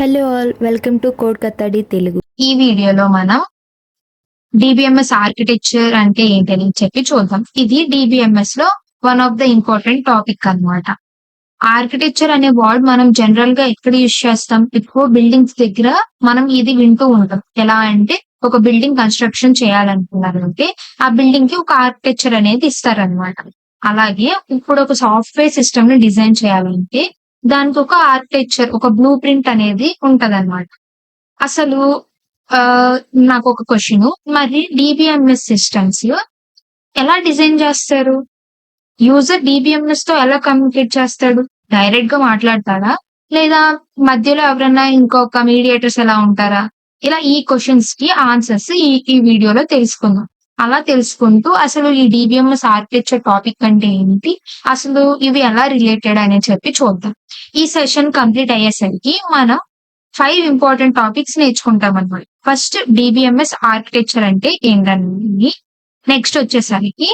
Hello all, welcome to code కత్తడి తెలుగు. ఈ వీడియోలో మనం డిబిఎంఎస్ ఆర్కిటెక్చర్ అంటే ఏంటని చెప్పి చూద్దాం. ఇది డిబిఎంఎస్ లో one of the important topic అన్నమాట. ఆర్కిటెక్చర్ అనే వర్డ్ మనం జనరల్ గా ఎక్కడ యూజ్ చేస్తాం? ఎక్కువ బిల్డింగ్స్ దగ్గర మనం ఇది వింటూ ఉంటాం. ఎలా అంటే ఒక బిల్డింగ్ కన్స్ట్రక్షన్ చేయాలనుకున్నారంటే ఆ బిల్డింగ్ కి ఒక ఆర్కిటెక్చర్ అనేది ఇస్తారనమాట. అలాగే ఇప్పుడు ఒక సాఫ్ట్వేర్ సిస్టమ్ ని డిజైన్ చేయాలంటే దానికి ఒక ఆర్కిటెక్చర్, ఒక బ్లూ ప్రింట్ అనేది ఉంటదన్నమాట. అసలు నాకు ఒక క్వశ్చన్, మరి డిబిఎంఎస్ సిస్టమ్స్ ఎలా డిజైన్ చేస్తారు? యూజర్ డిబిఎంఎస్ తో ఎలా కమ్యూనికేట్ చేస్తాడు? డైరెక్ట్ గా మాట్లాడతాడా, లేదా మధ్యలో ఎవరైనా ఇంకొక మీడియేటర్స్ ఎలా ఉంటారా? ఇలా ఈ క్వశ్చన్స్ కి ఆన్సర్స్ ఈ వీడియోలో తెలుసుకుందాం. అలా తెలుసుకుంటూ అసలు ఈ డిబిఎంఎస్ ఆర్కిటెక్చర్ టాపిక్ అంటే ఏంటి, అసలు ఇవి ఎలా రిలేటెడ్ అని చెప్పి చూద్దాం. ఈ సెషన్ కంప్లీట్ అయ్యేసరికి మనం 5 ఇంపార్టెంట్ టాపిక్స్ నేర్చుకుంటాం అన్నమాట. ఫస్ట్ డిబిఎంఎస్ ఆర్కిటెక్చర్ అంటే ఏంటని, నెక్స్ట్ వచ్చేసరికి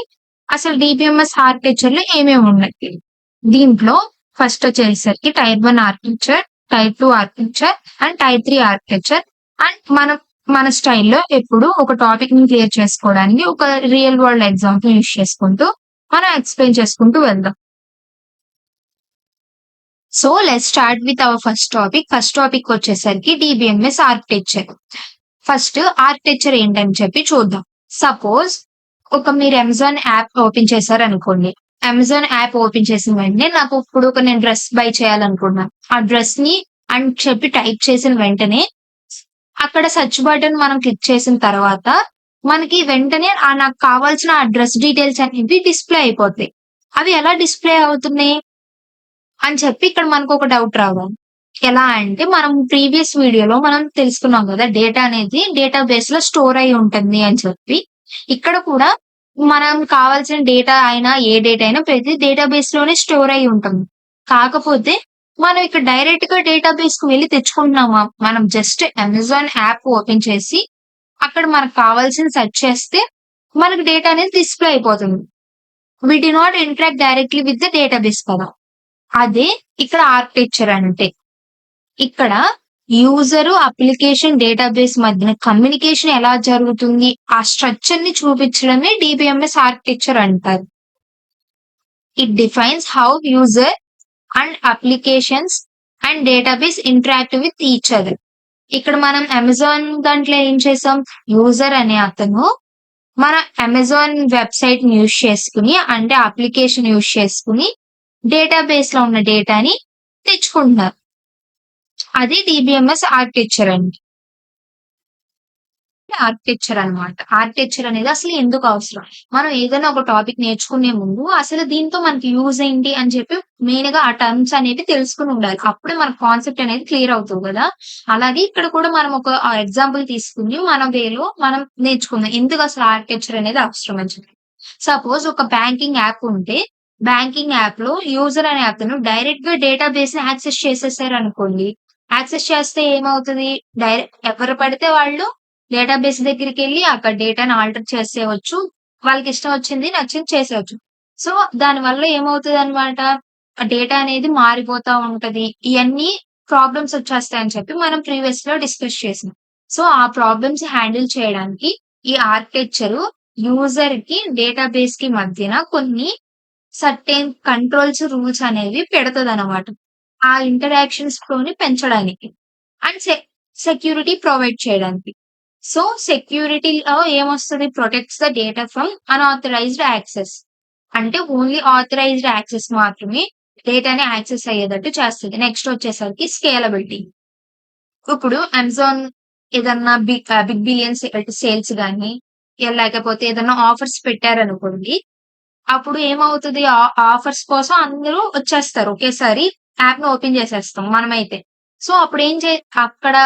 అసలు డిబిఎంఎస్ ఆర్కిటెక్చర్ లో ఏమేమి ఉన్నాయి. దీంట్లో ఫస్ట్ వచ్చేసరికి type 1 architecture, type 2 architecture and type 3 architecture. And మన స్టైల్లో ఎప్పుడు ఒక టాపిక్ ని క్లియర్ చేసుకోవడానికి ఒక రియల్ వరల్డ్ ఎగ్జాంపుల్ యూజ్ చేసుకుంటూ మనం ఎక్స్ప్లెయిన్ చేసుకుంటూ వెళ్దాం. So let's start with our first topic. First topic వచ్చేసరికి డిబిఎంఎస్ ఆర్కిటెక్చర్. ఫస్ట్ ఆర్కిటెక్చర్ ఏంటని చెప్పి చూద్దాం. సపోజ్ మీరు అమెజాన్ యాప్ ఓపెన్ చేశారు అనుకోండి. అమెజాన్ యాప్ ఓపెన్ చేసిన వెంటనే నాకు ఇప్పుడు నేను డ్రెస్ బై చేయాలనుకుంటున్నాను. ఆ డ్రెస్ ని అని చెప్పి టైప్ చేసిన వెంటనే అక్కడ సెర్చ్ బటన్ మనం క్లిక్ చేసిన తర్వాత మనకి వెంటనే నాకు కావాల్సిన ఆ డ్రెస్ డీటెయిల్స్ అనేవి డిస్ప్లే అయిపోతాయి. అవి ఎలా డిస్ప్లే అవుతున్నాయి అని చెప్పి ఇక్కడ మనకు ఒక డౌట్ రావాలి. ఎలా అంటే మనం ప్రీవియస్ వీడియోలో మనం తెలుసుకున్నాం కదా, డేటా అనేది డేటాబేస్ లో స్టోర్ అయి ఉంటుంది అని చెప్పి. ఇక్కడ కూడా మనం కావాల్సిన డేటా అయినా ఏ డేటా అయినా ప్రతి డేటాబేస్ లోనే స్టోర్ అయి ఉంటుంది. కాకపోతే మనం ఇక్కడ డైరెక్ట్ గా డేటాబేస్ కు వెళ్ళి తెచ్చుకుంటున్నామా? మనం జస్ట్ అమెజాన్ యాప్ ఓపెన్ చేసి అక్కడ మనకు కావాల్సిన సెర్చ్ చేస్తే మనకు డేటా అనేది డిస్ప్లే అయిపోతుంది. We do not interact directly with the database కదా. అదే ఇక్కడ ఆర్కిటెక్చర్ అంటే. ఇక్కడ యూజర్ అప్లికేషన్ డేటాబేస్ మధ్యన కమ్యూనికేషన్ ఎలా జరుగుతుంది, ఆ స్ట్రక్చర్ ని చూపించడమే డిబిఎంఎస్ ఆర్కిటెక్చర్ అంటారు. It defines how user and applications and database interact with each other. ఇక్కడ మనం అమెజాన్ దాంట్లో ఏం చేసాం, యూజర్ అనే అతను మన అమెజాన్ వెబ్సైట్ ని యూజ్ చేసుకుని, అంటే అప్లికేషన్ యూజ్ చేసుకుని డేటాబేస్ లో ఉన్న డేటాని తెచ్చుకుంటున్నారు. అది డిబిఎంఎస్ ఆర్కిటెక్చర్ అండి. ఆర్కిటెక్చర్ అన్నమాట. ఆర్కిటెక్చర్ అనేది అసలు ఎందుకు అవసరం? మనం ఏదైనా ఒక టాపిక్ నేర్చుకునే ముందు అసలు దీంతో మనకి యూజ్ ఏంటి అని చెప్పి మెయిన్ గా ఆ టర్మ్స్ అనేవి తెలుసుకుని ఉండాలి. అప్పుడే మన కాన్సెప్ట్ అనేది క్లియర్ అవుతుంది కదా. అలాగే ఇక్కడ కూడా మనం ఒక ఎగ్జాంపుల్ తీసుకుని మన వేలో మనం నేర్చుకుందాం ఎందుకు అసలు ఆర్కిటెక్చర్ అనేది అవసరం అని చెప్పి. సపోజ్ ఒక బ్యాంకింగ్ యాప్ ఉంటే, బ్యాంకింగ్ యాప్ లో యూజర్ అనే అతను డైరెక్ట్ గా డేటాబేస్ ని యాక్సెస్ చేసేసారు అనుకోండి. యాక్సెస్ చేస్తే ఏమవుతుంది, డైరెక్ట్ ఎవరు పడితే వాళ్ళు డేటాబేస్ దగ్గరికి వెళ్ళి అక్కడ డేటాను ఆల్టర్ చేసేయవచ్చు. వాళ్ళకి ఇష్టం వచ్చింది నచ్చింది చేసేయచ్చు. సో దాని వల్ల ఏమవుతుంది అనమాట, ఆ డేటా అనేది మారిపోతా ఉంటది. ఇవన్నీ ప్రాబ్లమ్స్ వచ్చేస్తాయని చెప్పి మనం ప్రీవియస్ లో డిస్కస్ చేసాం. సో ఆ ప్రాబ్లమ్స్ హ్యాండిల్ చేయడానికి ఈ ఆర్కిటెక్చర్ యూజర్ కి డేటాబేస్ కి మధ్యన కొన్ని సర్టెన్ కంట్రోల్స్, రూల్స్ అనేవి పెడతది అనమాట. ఆ ఇంటరాక్షన్స్ ఫ్లోని పెంచడానికి అండ్ సెక్యూరిటీ ప్రొవైడ్ చేయడానికి. సో సెక్యూరిటీలో ఏమొస్తుంది, protects the data from unauthorised access. అంటే ఓన్లీ ఆథరైజ్డ్ యాక్సెస్ మాత్రమే డేటాని యాక్సెస్ అయ్యేటట్టు చేస్తుంది. నెక్స్ట్ వచ్చేసరికి స్కేలబిలిటీ. ఇప్పుడు అమెజాన్ ఏదన్నా బిగ్ బిలియన్స్ సేల్స్ గానీ, లేకపోతే ఏదన్నా ఆఫర్స్ పెట్టారనుకోండి. అప్పుడు ఏమవుతుంది, ఆఫర్స్ కోసం అందరూ వచ్చేస్తారు ఒకేసారి. యాప్ ని ఓపెన్ చేసేస్తాం మనమైతే. సో అప్పుడు అక్కడ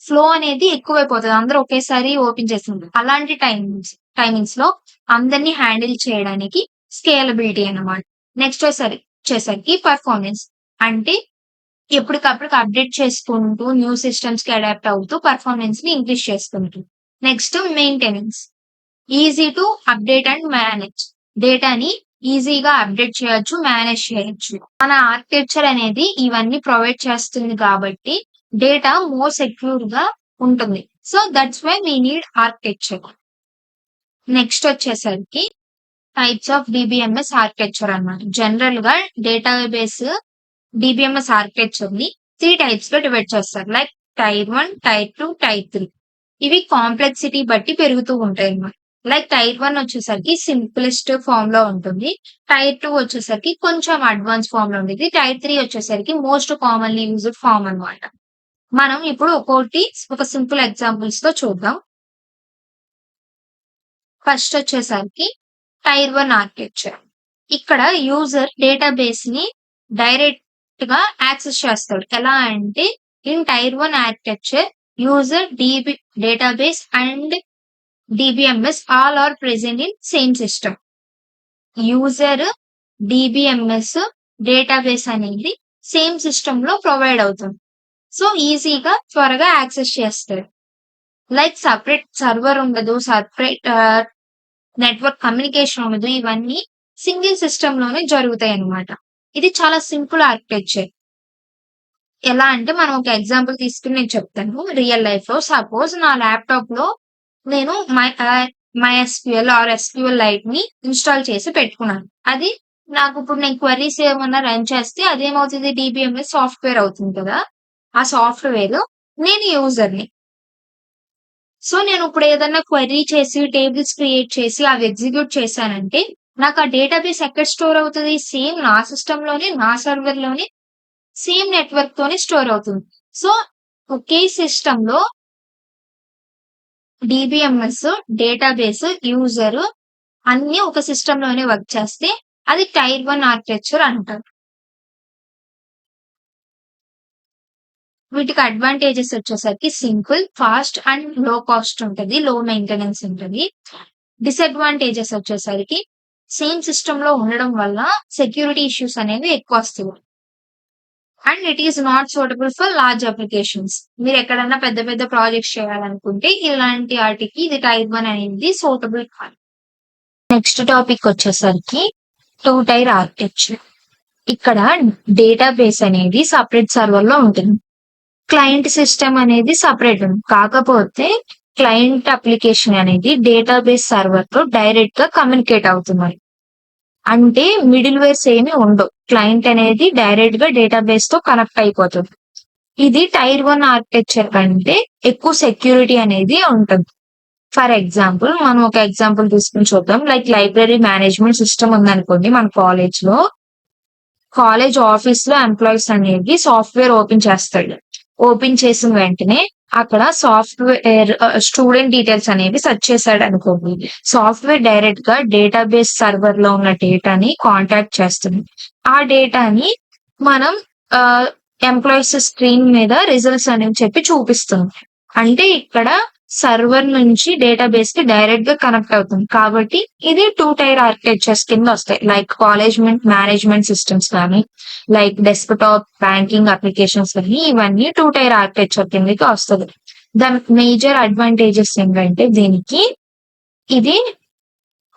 ఫ్లో అనేది ఎక్కువైపోతుంది, అందరూ ఒకేసారి ఓపెన్ చేసింది. అలాంటి టైమింగ్స్ లో అందరినీ హ్యాండిల్ చేయడానికి స్కేలబిలిటీ అన్నమాట. నెక్స్ట్ వచ్చేసరికి పర్ఫార్మెన్స్. అంటే ఎప్పటికప్పుడు అప్డేట్ చేసుకుంటూ న్యూ సిస్టమ్స్ కి అడాప్ట్ అవుతూ పర్ఫార్మెన్స్ ని ఇంక్రీజ్ చేసుకుంటూ. Next maintenance. Easy to update and manage. డేటాని ఈజీగా అప్డేట్ చేయొచ్చు, మేనేజ్ చేయొచ్చు. మన ఆర్కిటెక్చర్ అనేది ఇవన్నీ ప్రొవైడ్ చేస్తుంది కాబట్టి డేటా మోర్ సెక్యూర్ గా ఉంటుంది. So that's why we need architecture. Next వచ్చేసరికి టైప్స్ ఆఫ్ డిబిఎంఎస్ ఆర్కిటెక్చర్ అన్నమాట. జనరల్ గా డేటాబేస్ డిబిఎంఎస్ ఆర్కిటెక్చర్ ని 3 టైప్స్ లో డివైడ్ చేస్తారు. Like tier 1, tier 2, tier 3. ఇవి కాంప్లెక్సిటీ బట్టి పెరుగుతూ ఉంటాయి అన్నమాట. లైక్ టైర్ 1 వచ్చేసరికి సింప్లెస్ట్ ఫామ్ లో ఉంటుంది. టైర్ 2 వచ్చేసరికి కొంచెం అడ్వాన్స్ ఫామ్ లో ఉంటుంది. టైర్ 3 వచ్చేసరికి మోస్ట్ కామన్లీ యూజ్డ్ ఫామ్ అన్నమాట. మనం ఇప్పుడు ఒక సింపుల్ ఎగ్జాంపుల్స్ తో చూద్దాం. ఫస్ట్ వచ్చేసరికి టైర్ 1 ఆర్కిటెక్చర్. ఇక్కడ యూజర్ డేటాబేస్ ని డైరెక్ట్ గా యాక్సెస్ చేస్తాడు. ఎలా అంటే in tier 1 architecture user database and DBMS all are present in same system. User DBMS database అనేది సేమ్ సిస్టమ్ లో ప్రొవైడ్ అవుతుంది. సో ఈజీగా త్వరగా యాక్సెస్ చేస్తాడు. లైక్ సపరేట్ సర్వర్ ఉండదు, సపరేట్ నెట్వర్క్ కమ్యూనికేషన్ ఉండదు. ఇవన్నీ సింగిల్ సిస్టమ్ లోనే జరుగుతాయి అన్నమాట. ఇది చాలా సింపుల్ ఆర్కిటెక్చర్. ఎలా అంటే మనం ఒక ఎగ్జాంపుల్ తీసుకుని నేను చెప్తాను. రియల్ లైఫ్ లో సపోజ్ నా ల్యాప్టాప్ లో నేను MySQL ఆర్ SQL లైట్ ని ఇన్స్టాల్ చేసి పెట్టుకున్నాను. అది నాకు ఇప్పుడు నేను క్వరీస్ ఏమన్నా రన్ చేస్తే అదేమవుతుంది, డిబిఎంఎస్ సాఫ్ట్వేర్ అవుతుంది కదా. ఆ సాఫ్ట్వేర్ నేను యూజర్ని. సో నేను ఇప్పుడు ఏదన్నా క్వరీ చేసి టేబుల్స్ క్రియేట్ చేసి అవి ఎగ్జిక్యూట్ చేశానంటే నాకు ఆ డేటాబేస్ ఎక్కడ స్టోర్ అవుతుంది, సేమ్ నా సిస్టమ్ లోనే, నా సర్వర్ లోనే, సేమ్ నెట్వర్క్ తోనే స్టోర్ అవుతుంది. సో ఒకే సిస్టమ్ లో డిబిఎంఎస్, డేటాబేస్, యూజర్ అన్ని ఒక సిస్టమ్ లోనే వర్క్ చేస్తే అది టైర్ 1 ఆర్కిటెక్చర్ అంటారు. వీటికి అడ్వాంటేజెస్ వచ్చేసరికి సింపుల్, ఫాస్ట్ అండ్ లో కాస్ట్ ఉంటుంది, లో మెయింటెనెన్స్ ఉంటుంది. డిసడ్వాంటేజెస్ వచ్చేసరికి సేమ్ సిస్టమ్ లో ఉండడం వల్ల సెక్యూరిటీ ఇష్యూస్ అనేవి ఎక్కువ వస్తాయి. And it is not suitable for large applications. మీరు ఎక్కడన్నా పెద్ద పెద్ద ప్రాజెక్ట్స్ చేయాలనుకుంటే ఇలాంటి వాటికి ఇది టైర్ 1 అనేది సూటబుల్ కాదు. నెక్స్ట్ టాపిక్ వచ్చేసరికి 2 టైర్ ఆర్కిటెక్చర్. ఇక్కడ డేటాబేస్ అనేది సపరేట్ సర్వర్ లో ఉంటుంది. క్లయింట్ సిస్టమ్ అనేది సపరేట్ ఉంది. కాకపోతే క్లయింట్ అప్లికేషన్ అనేది డేటాబేస్ సర్వర్ తో డైరెక్ట్ గా కమ్యూనికేట్ అవుతున్నారు. అంటే మిడిల్ వేర్స్ ఏమి ఉండవు. క్లయింట్ అనేది డైరెక్ట్ గా డేటాబేస్ తో కనెక్ట్ అయిపోతుంది. ఇది టైర్ 1 ఆర్కిటెక్చర్ కంటే ఎక్కువ సెక్యూరిటీ అనేది ఉంటుంది. ఫర్ ఎగ్జాంపుల్ మనం ఒక ఎగ్జాంపుల్ తీసుకుని చూద్దాం. లైక్ లైబ్రరీ మేనేజ్మెంట్ సిస్టమ్ ఉందనుకోండి మన కాలేజ్ లో. కాలేజ్ ఆఫీస్ లో ఎంప్లాయీస్ అనేది సాఫ్ట్వేర్ ఓపెన్ చేస్తాడు. ఓపెన్ చేసిన వెంటనే అక్కడ సాఫ్ట్వేర్ స్టూడెంట్ డీటెయిల్స్ అనేవి సెర్చ్ చేశాడు అనుకోండి. సాఫ్ట్వేర్ డైరెక్ట్ గా డేటాబేస్ సర్వర్ లో ఉన్న డేటాని కాంటాక్ట్ చేస్తుంది. ఆ డేటాని మనం ఎంప్లాయీస్ స్క్రీన్ మీద రిజల్ట్స్ అనేవి చెప్పి చూపిస్తుంది. అంటే ఇక్కడ సర్వర్ నుంచి డేటాబేస్ కి డైరెక్ట్ గా కనెక్ట్ అవుతుంది. కాబట్టి ఇది 2 టైర్ ఆర్కిటెక్చర్స్ కింద వస్తాయి. లైక్ కాలేజ్ మేనేజ్మెంట్ సిస్టమ్స్ కానీ, లైక్ డెస్క్టాప్ బ్యాంకింగ్ అప్లికేషన్స్ కానీ, ఇవన్నీ 2 టైర్ ఆర్కిటెక్చర్ కిందకి వస్తుంది. దాని మేజర్ అడ్వాంటేజెస్ ఏంటంటే దీనికి ఇది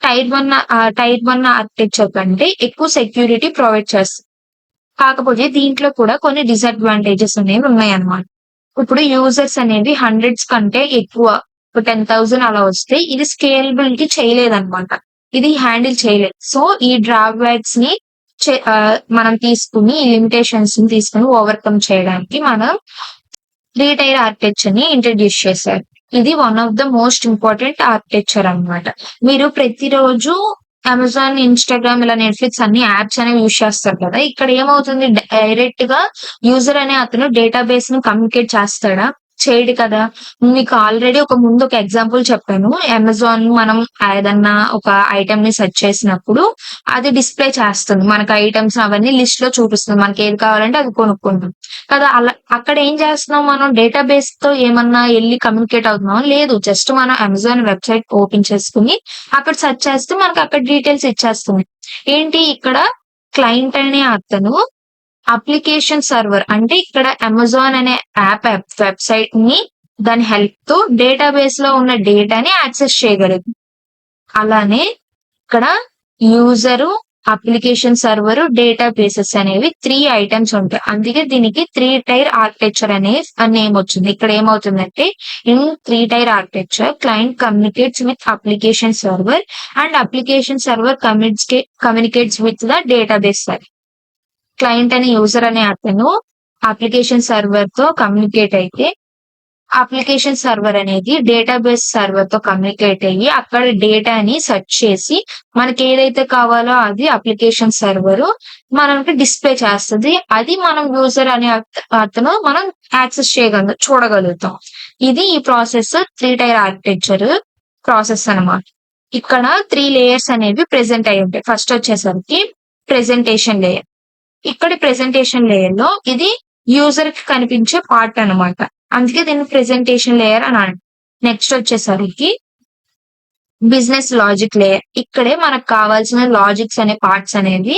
టైర్ 1 ఆర్కిటెక్చర్ కంటే ఎక్కువ సెక్యూరిటీ ప్రొవైడ్ చేస్తుంది. కాకపోతే దీంట్లో కూడా కొన్ని డిసడ్వాంటేజెస్ అనేవి ఉన్నాయన్నమాట. ఇప్పుడు యూజర్స్ అనేవి హండ్రెడ్స్ కంటే ఎక్కువ 10,000 అలా వస్తే ఇది స్కేలబిలిటీ చేయలేదన్నమాట. ఇది హ్యాండిల్ చేయలేదు. సో ఈ డ్రాబ్యాక్స్ ని మనం తీసుకుని, ఈ లిమిటేషన్స్ ని తీసుకుని ఓవర్కమ్ చేయడానికి మనం 3 టైర్ ఆర్కిటెక్చర్ ని ఇంట్రడ్యూస్ చేశారు. ఇది one of the most important architecture అన్నమాట. మీరు ప్రతిరోజు అమెజాన్, ఇన్స్టాగ్రామ్, ఇలా నెట్ఫ్లిక్స్ అన్ని యాప్స్ అనేవి యూజ్ చేస్తారు కదా. ఇక్కడ ఏమవుతుంది, డైరెక్ట్ గా యూజర్ అనే అతను డేటాబేస్ ను కమ్యూనికేట్ చేస్తాడా? చేయడు కదా. మీకు ఆల్రెడీ ముందు ఒక ఎగ్జాంపుల్ చెప్పాను. అమెజాన్ మనం ఏదన్నా ఒక ఐటమ్ ని సెర్చ్ చేసినప్పుడు అది డిస్ప్లే చేస్తుంది. మనకు ఐటమ్స్ అవన్నీ లిస్ట్ లో చూపిస్తుంది. మనకి ఏది కావాలంటే అది కొనుక్కుంటాం కదా. అలా అక్కడ ఏం చేస్తున్నాం, మనం డేటాబేస్ తో ఏమన్నా వెళ్ళి కమ్యూనికేట్ అవుతున్నాం లేదు. జస్ట్ మనం అమెజాన్ వెబ్సైట్ ఓపెన్ చేసుకుని అక్కడ సెర్చ్ చేస్తే మనకు అక్కడ డీటెయిల్స్ ఇచ్చేస్తుంది. ఏంటి, ఇక్కడ క్లయింట్ అనే అతను అప్లికేషన్ సర్వర్ అంటే ఇక్కడ అమెజాన్ అనే యాప్ వెబ్సైట్ ని దాని హెల్ప్ తో డేటాబేస్ లో ఉన్న డేటాని యాక్సెస్ చేయగలదు. అలానే ఇక్కడ యూజరు అప్లికేషన్ సర్వర్, డేటాబేసెస్ అనేవి 3 ఐటమ్స్ ఉంటాయి. అందుకే దీనికి 3 టైర్ ఆర్కిటెక్చర్ అనే నేమ్ వచ్చింది. ఇక్కడ ఏమవుతుందంటే in 3 tier architecture client communicates with application server and application server communicates with the database server. Client అనే యూజర్ అనే అతను అప్లికేషన్ సర్వర్ తో కమ్యూనికేట్ అయితే అప్లికేషన్ సర్వర్ అనేది డేటాబేస్ సర్వర్ తో కమ్యూనికేట్ అయ్యి అక్కడ డేటాని సెర్చ్ చేసి మనకి ఏదైతే కావాలో అది అప్లికేషన్ సర్వర్ మనకి డిస్ప్లే చేస్తుంది. అది మనం యూజర్ అనే అతను మనం యాక్సెస్ చూడగలుగుతాం. ఇది ఈ ప్రాసెస్ 3 టైర్ ఆర్కిటెక్చర్ ప్రాసెస్ అన్నమాట. ఇక్కడ 3 లేయర్స్ అనేవి ప్రెసెంట్ అయి ఉంటాయి. ఫస్ట్ వచ్చేసరికి ప్రెజెంటేషన్ లేయర్. ఇక్కడ ప్రెజెంటేషన్ లేయర్ లో ఇది యూజర్ కి కనిపించే పార్ట్ అన్నమాట. అందుకే దీన్ని ప్రెజెంటేషన్ లేయర్ అని అంటారు. నెక్స్ట్ వచ్చేసరికి బిజినెస్ లాజిక్ లేయర్. ఇక్కడే మనకు కావాల్సిన లాజిక్స్ అనే పార్ట్స్ అనేవి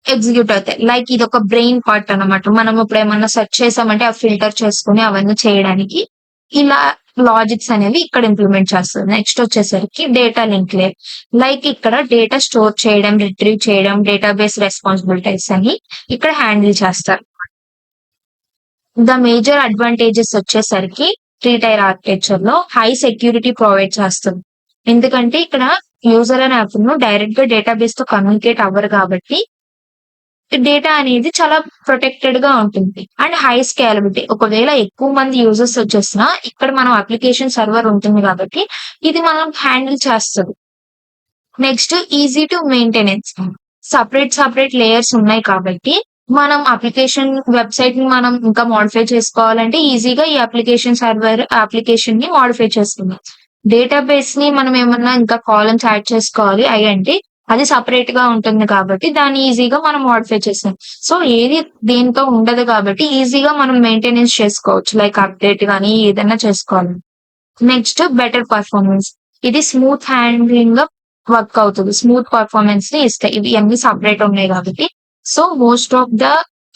ఎగ్జిక్యూట్ అవుతాయి. లైక్ ఇది ఒక బ్రెయిన్ పార్ట్ అన్నమాట. మనం ఇప్పుడు ఏమన్నా సెర్చ్ చేసామంటే ఆ ఫిల్టర్ చేసుకుని అవన్నీ చేయడానికి ఇలా లాజిక్స్ అనేవి ఇక్కడ ఇంప్లిమెంట్ చేస్తుంది. నెక్స్ట్ వచ్చేసరికి డేటా లింక్ లేయర్. లైక్ ఇక్కడ డేటా స్టోర్ చేయడం, రిట్రీవ్ చేయడం, డేటాబేస్ రెస్పాన్సిబిలిటీస్ అని ఇక్కడ హ్యాండిల్ చేస్తారు. ద మేజర్ అడ్వాంటేజెస్ వచ్చేసరికి 3 టైర్ ఆర్కిటెక్చర్ లో హై సెక్యూరిటీ ప్రొవైడ్ చేస్తుంది. ఎందుకంటే ఇక్కడ యూజర్ అనే అతను డైరెక్ట్ గా డేటాబేస్ తో కమ్యూనికేట్ అవ్వరు కాబట్టి డేటా అనేది చాలా ప్రొటెక్టెడ్ గా ఉంటుంది. And high scalability. ఒకవేళ ఎక్కువ మంది యూజర్స్ వచ్చేసినా ఇక్కడ మనం అప్లికేషన్ సర్వర్ ఉంటుంది కాబట్టి ఇది మనం హ్యాండిల్ చేస్తుంది. Next easy to maintenance. Separate layers ఉన్నాయి కాబట్టి మనం అప్లికేషన్ వెబ్సైట్ ని మనం ఇంకా మోడిఫై చేసుకోవాలంటే ఈజీగా ఈ అప్లికేషన్ ని మోడిఫై చేసుకుందాం. డేటాబేస్ ని మనం ఏమన్నా ఇంకా కాలమ్స్ యాడ్ చేసుకోవాలి అంటే అది సపరేట్ గా ఉంటుంది కాబట్టి దాన్ని ఈజీగా మనం మోడిఫై చేస్తాం. సో ఏది దేంతో ఉండదు కాబట్టి ఈజీగా మనం మెయింటెనెన్స్ చేసుకోవచ్చు. లైక్ అప్డేట్ కానీ ఏదైనా చేసుకోవాలి. Next better performance. ఇది స్మూత్ హ్యాండ్లింగ్ గా వర్క్ అవుతుంది. స్మూత్ పర్ఫార్మెన్స్ ని ఇస్తాయి. ఇవి అన్ని సపరేట్ ఉన్నాయి కాబట్టి. So most of the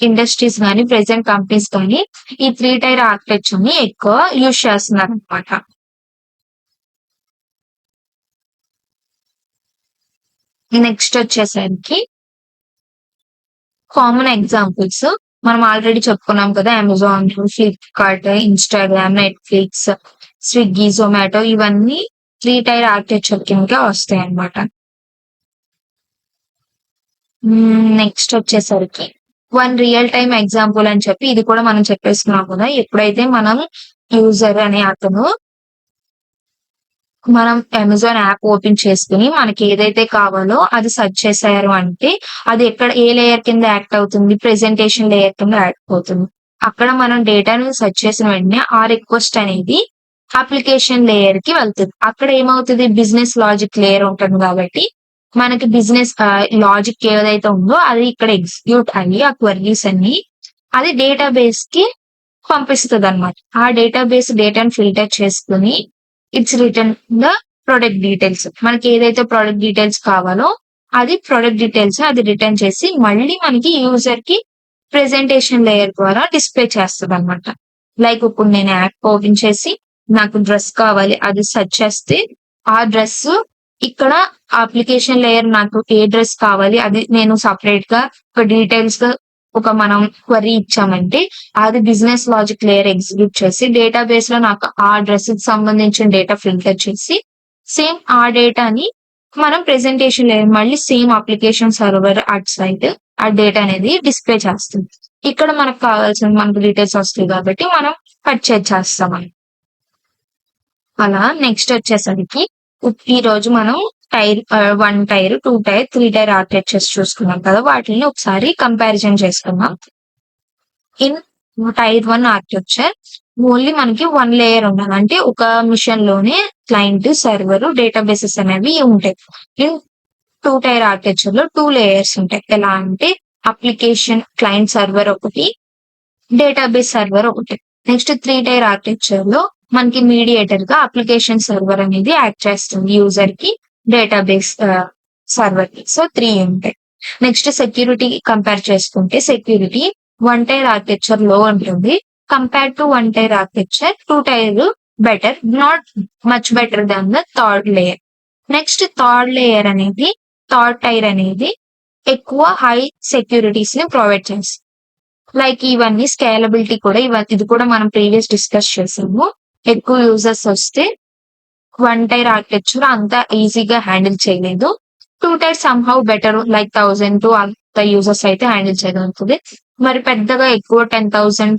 industries కానీ ప్రెసెంట్ కంపెనీస్ కానీ ఈ 3 టైర్ ఆర్కిటెక్చర్ ని ఎక్కువ యూజ్ చేస్తున్నారు అనమాట. నెక్స్ట్ వచ్చేసరికి కామన్ ఎగ్జాంపుల్స్ మనం ఆల్రెడీ చెప్పుకున్నాం కదా. Amazon, Flipkart, Instagram, Netflix, Swiggy, Zomato ఇవన్నీ 3 టైర్ ఆర్కిటెక్చర్ కింద వస్తాయి అన్నమాట. నెక్స్ట్ వచ్చేసరికి వన్ రియల్ టైమ్ ఎగ్జాంపుల్ అని చెప్పి ఇది కూడా మనం చెప్పేసుకున్నాం కదా. ఎప్పుడైతే మనం యూజర్ అనే అతను మనం అమెజాన్ యాప్ ఓపెన్ చేసుకుని మనకి ఏదైతే కావాలో అది సెర్చ్ చేశారు అంటే అది ఏ లేయర్ కింద యాక్ట్ అవుతుంది? ప్రెజెంటేషన్ లేయర్ కింద యాక్ట్ అవుతుంది. అక్కడ మనం డేటాను సెర్చ్ చేసిన వెంటనే ఆ రిక్వెస్ట్ అనేది అప్లికేషన్ లేయర్ కి వెళ్తుంది. అక్కడ ఏమవుతుంది? బిజినెస్ లాజిక్ లేయర్ ఉంటుంది కాబట్టి మనకి బిజినెస్ లాజిక్ ఏదైతే ఉందో అది ఇక్కడ ఎగ్జిక్యూట్ అయ్యి ఆ క్వెరీస్ అన్ని అది డేటాబేస్ కి పంపిస్తుంది అనమాట. ఆ డేటాబేస్ డేటాను ఫిల్టర్ చేసుకుని it's return the product details. మనకి ఏదైతే ప్రొడక్ట్ డీటెయిల్స్ కావాలో అది ప్రొడక్ట్ డీటెయిల్స్ అది రిటర్న్ చేసి మళ్ళీ మనకి యూజర్ కి ప్రెజెంటేషన్ లేయర్ ద్వారా డిస్ప్లే చేస్తుంది అనమాట. లైక్ ఇప్పుడు నేను యాప్ ఓపెన్ చేసి నాకు డ్రెస్ కావాలి అది సెర్చ్ చేస్తే ఆ డ్రెస్ ఇక్కడ అప్లికేషన్ లేయర్ నాకు ఏ డ్రెస్ కావాలి అది నేను సపరేట్ గా ఒక డీటెయిల్స్ గా ఒక మనం క్వరీ ఇచ్చామంటే అది బిజినెస్ లాజిక్ లేయర్ ఎగ్జిక్యూట్ చేసి డేటాబేస్ లో నాకు ఆ డ్రెస్ కి సంబంధించిన డేటా ఫిల్టర్ చేసి సేమ్ ఆ డేటాని మనం ప్రెజెంటేషన్ లేయర్ మళ్ళీ same application server at side ఆ డేటా అనేది డిస్ప్లే చేస్తుంది. ఇక్కడ మనకు కావాల్సిన మనకు డీటెయిల్స్ వస్తాయి కాబట్టి మనం పర్చేజ్ చేస్తాం. అలా నెక్స్ట్ వచ్చేసరికి ఈ రోజు మనం tier 1 tier 2 tier 3 tier architectures చూసుకున్నాం కదా. వాటిని ఒకసారి కంపారిజన్ చేసుకున్నాం. ఇన్ టైర్ 1 ఆర్కిటెక్చర్ ఓన్లీ మనకి 1 లేయర్ ఉండాలి. అంటే ఒక మిషన్ లోనే క్లయింట్, సర్వర్, డేటాబేసెస్ అనేవి ఉంటాయి. ఇన్ 2 టైర్ ఆర్కిటెక్చర్ లో 2 లేయర్స్ ఉంటాయి. ఎలా అంటే అప్లికేషన్ క్లయింట్ సర్వర్ ఒకటి, డేటాబేస్ సర్వర్ ఒకటి. నెక్స్ట్ 3 టైర్ ఆర్కిటెక్చర్ లో మనకి మీడియేటర్ గా అప్లికేషన్ సర్వర్ అనేది యాక్ట్ చేస్తుంది యూజర్ కి, డేటాబేస్ సర్వర్ కి. సో 3 ఉంటాయి. నెక్స్ట్ సెక్యూరిటీ కంపేర్ చేసుకుంటే సెక్యూరిటీ 1 టైర్ ఆర్కిటెక్చర్ లో ఉంటుంది. Compare to 1 tier architecture 2 tier better, not much better than the third layer. Next third tier అనేది ఎక్కువ హై సెక్యూరిటీస్ ని ప్రొవైడ్ చేస్తాయి. లైక్ ఇవన్నీ స్కేలబిలిటీ కూడా ఇది కూడా మనం ప్రీవియస్ డిస్కస్ చేసాము. ఎక్కువ యూజర్స్ వస్తే 1 టైర్ ఆర్కిటెక్చర్ అంత ఈజీగా హ్యాండిల్ చేయలేదు. 2 tier somehow better, like 1000 to అంత యూజర్స్ అయితే హ్యాండిల్ చేయగలుగుతుంది. మరి పెద్దగా ఎక్కువ 10,000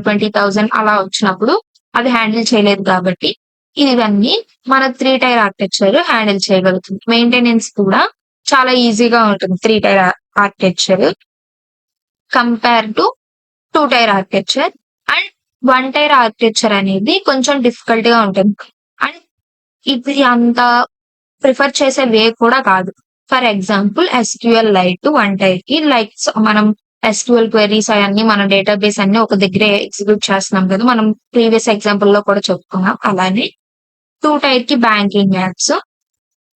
20,000 అలా వచ్చినప్పుడు అది హ్యాండిల్ చేయలేదు కాబట్టి ఇవన్నీ మన 3 టైర్ ఆర్కిటెక్చర్ హ్యాండిల్ చేయగలుగుతుంది. మెయింటెనెన్స్ కూడా చాలా ఈజీగా ఉంటుంది 3 tier architecture compare to 2 tyre architecture. And 1 tier architecture అనేది కొంచెం డిఫికల్ట్ గా ఉంటుంది. అండ్ ఇది అంత ప్రిఫర్ చేసే వే కూడా కాదు. For example SQL lite 1 tier కి, లైక్ మనం SQL క్వెరీస్ అవన్నీ మన డేటాబేస్ అన్ని ఒక దగ్గరే ఎగ్జిక్యూట్ చేస్తున్నాం కదా, మనం ప్రీవియస్ ఎగ్జాంపుల్ లో కూడా చెప్పుకున్నాం. అలానే 2 టైర్ కి బ్యాంకింగ్ యాప్స్,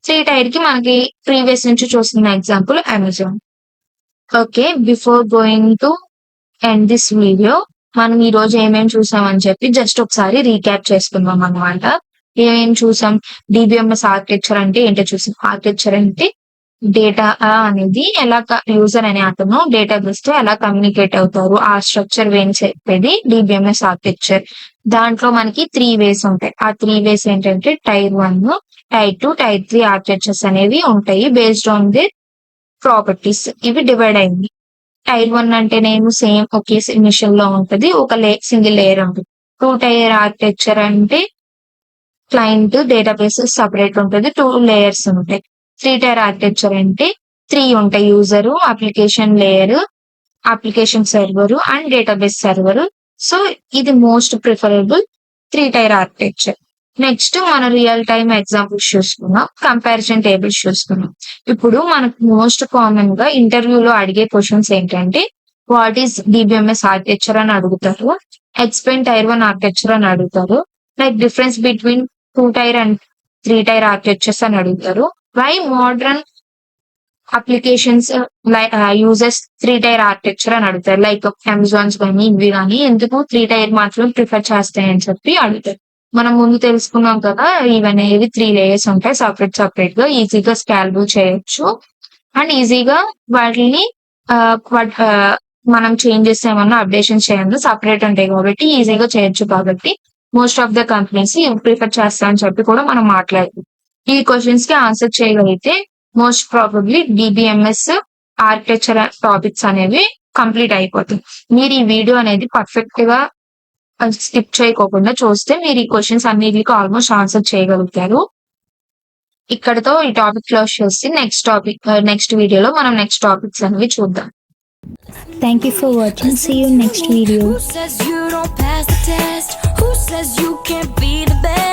3 టైర్ కి మనకి ప్రీవియస్ నుంచి చూస్తున్న example Amazon. Okay, before going to end this video, మనం ఈ రోజు ఏమేమి చూసామని చెప్పి జస్ట్ ఒకసారి రీక్యాప్ చేసుకుందాం అన్నమాట. ఏమేమి చూసాం? DBMS ఆర్కిటెక్చర్ అంటే ఏంటో చూసాం. ఆర్కిటెక్చర్ అంటే డేటా అనేది ఎలా యూజర్ అనే అతను డేటాబేస్ తో ఎలా కమ్యూనికేట్ అవుతారు, ఆ స్ట్రక్చర్ వేని చెప్పేది DBMS ఆర్కిటెక్చర్. దాంట్లో మనకి 3 వేస్ ఉంటాయి. ఆ 3 వేస్ ఏంటంటే టైర్ 1, టైర్ 2, టైర్ 3 ఆర్కిటెక్చర్స్ అనేవి ఉంటాయి. బేస్డ్ ఆన్ ది ప్రాపర్టీస్ ఇవి డివైడ్ అయింది. టైర్ 1 అంటేనేమో సేమ్ ఒకే మిషన్ లో ఉంటది, ఒక సింగిల్ లేయర్ ఉంటుంది. 2 టైర్ ఆర్కిటెక్చర్ అంటే క్లయింట్ డేటాబేస్ సపరేట్ ఉంటుంది, 2 లేయర్స్ ఉంటాయి. 3 టైర్ ఆర్కిటెక్చర్ అంటే 3 ఉంటాయి, user, application layer, application server and database server. So ఇది most preferable 3 tier architecture. Next మన రియల్ టైమ్ ఎగ్జాంపుల్స్ చూసుకున్నాం, కంపారిజన్ టేబుల్స్ చూసుకున్నాం. ఇప్పుడు మనకు మోస్ట్ కామన్ గా ఇంటర్వ్యూలో అడిగే క్వశ్చన్స్ ఏంటంటే వాట్ ఈస్ DBMS ఆర్కిటెక్చర్ అని అడుగుతారు, ఎక్స్ప్లెయిన్ టైర్ 1 ఆర్కిటెక్చర్ అని అడుగుతారు, like difference between 2 tier and 3 tier architectures అని అడుగుతారు. Why modern applications uses 3 tier architecture అని అడుగుతారు. లైక్ అమెజాన్స్ కానీ ఇవి కానీ ఎందుకు 3 టైర్ మాత్రం ప్రిఫర్ చేస్తాయని చెప్పి అడుగుతారు. మనం ముందు తెలుసుకున్నాం కదా, ఇవనేవి 3 లేయర్స్ ఉంటాయి, సపరేట్ గా ఈజీగా స్కేలబుల్ చేయొచ్చు. అండ్ ఈజీగా వాటిని మనం చేంజెస్ ఏమన్నా అప్డేషన్ చేయాలి, సపరేట్ ఉంటాయి కాబట్టి ఈజీగా చేయొచ్చు. కాబట్టి most of the companies prefer చేస్తామని చెప్పి కూడా మనం మాట్లాడుతాం. ఈ క్వశ్చన్స్ కి ఆన్సర్ చేయగలిగితే most probably DBMS architecture topics అనేవి కంప్లీట్ అయిపోతాయి. మీరు ఈ వీడియో అనేది పర్ఫెక్ట్ గా స్కిప్ చేయకోకుండా చూస్తే మీరు ఈ క్వశ్చన్స్ అన్నిటికి ఆల్మోస్ట్ ఆన్సర్ చేయగలుగుతారు. ఇక్కడతో ఈ టాపిక్ క్లోజ్ చేసి నెక్స్ట్ వీడియోలో మనం నెక్స్ట్ టాపిక్స్ అనేవి చూద్దాం. Thank you for watching. See you next video. Who says you don't pass the test? Who says you can't be the best?